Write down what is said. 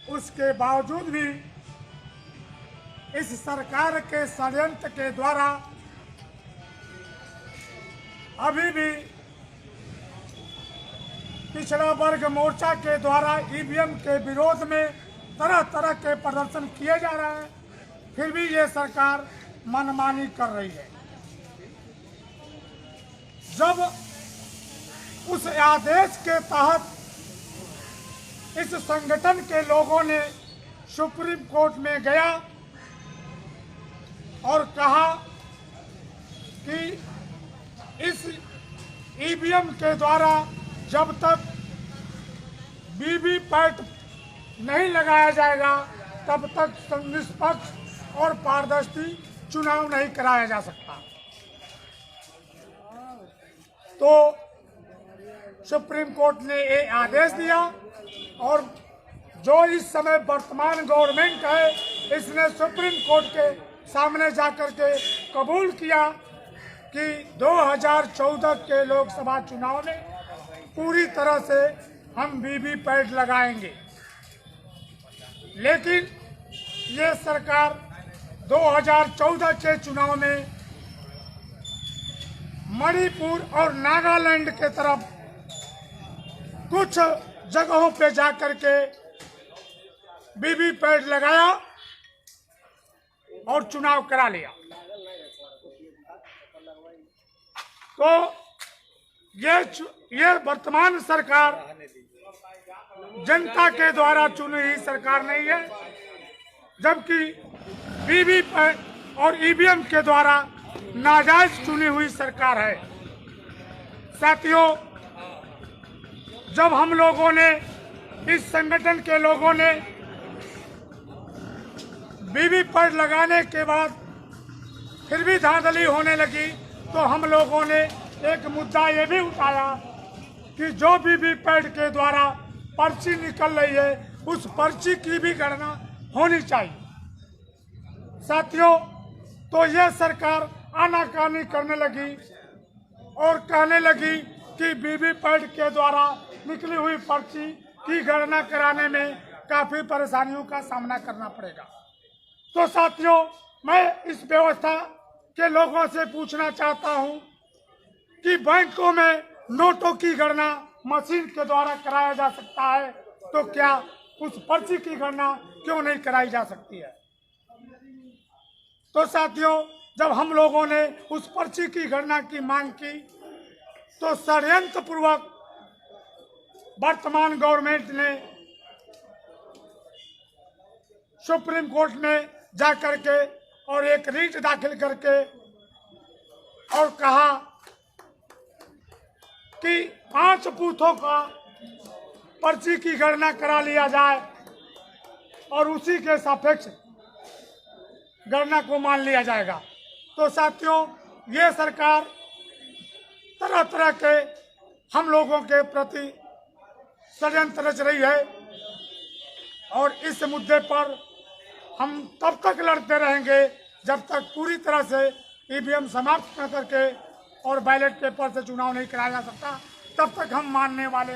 उसके बावजूद भी इस सरकार के षड्यंत्र के द्वारा अभी भी पिछड़ा वर्ग मोर्चा के द्वारा ईवीएम के विरोध में तरह तरह के प्रदर्शन किए जा रहे हैं, फिर भी ये सरकार मनमानी कर रही है। जब उस आदेश के तहत इस संगठन के लोगों ने सुप्रीम कोर्ट में गया और कहा कि इस ईवीएम के द्वारा जब तक वीवीपैट नहीं लगाया जाएगा तब तक निष्पक्ष और पारदर्शी चुनाव नहीं कराया जा सकता। तो सुप्रीम कोर्ट ने ये आदेश दिया और जो इस समय वर्तमान गवर्नमेंट है इसने सुप्रीम कोर्ट के सामने जाकर के कबूल किया कि 2014 के लोकसभा चुनाव में पूरी तरह से हम वीवीपैट लगाएंगे। लेकिन ये सरकार 2014 के चुनाव में मणिपुर और नागालैंड के तरफ कुछ जगहों पे जाकर के वीवीपैट लगाया और चुनाव करा लिया। तो ये वर्तमान सरकार जनता के द्वारा चुनी हुई सरकार नहीं है, जबकि वीवीपैट और ईवीएम के द्वारा नाजायज चुनी हुई सरकार है। साथियों, जब हम लोगों ने इस संगठन के लोगों ने वीवीपैट लगाने के बाद फिर भी धांधली होने लगी, तो हम लोगों ने एक मुद्दा ये भी उठाया कि जो वीवीपैट के द्वारा पर्ची निकल रही है उस पर्ची की भी गणना होनी चाहिए। साथियों, तो यह सरकार आनाकानी करने लगी और कहने लगी कि वीवीपैट के द्वारा निकली हुई पर्ची की गणना कराने में काफ़ी परेशानियों का सामना करना पड़ेगा। तो साथियों, मैं इस व्यवस्था के लोगों से पूछना चाहता हूं कि बैंकों में नोटों की गणना मशीन के द्वारा कराया जा सकता है, तो क्या उस पर्ची की गणना क्यों नहीं कराई जा सकती है? तो साथियों, जब हम लोगों ने उस पर्ची की गणना की मांग की तो षड्यंत्र पूर्वक वर्तमान गवर्नमेंट ने सुप्रीम कोर्ट में जाकर के और एक रीट दाखिल करके और कहा कि 5 बूथों का पर्ची की गणना करा लिया जाए और उसी के सापेक्ष गणना को मान लिया जाएगा। तो साथियों, ये सरकार तरह तरह के हम लोगों के प्रति षड्यंत्र रच रही है और इस मुद्दे पर हम तब तक लड़ते रहेंगे जब तक पूरी तरह से ईवीएम समाप्त न करके और बैलेट पेपर से चुनाव नहीं कराया जा सकता, तब तक हम मानने वाले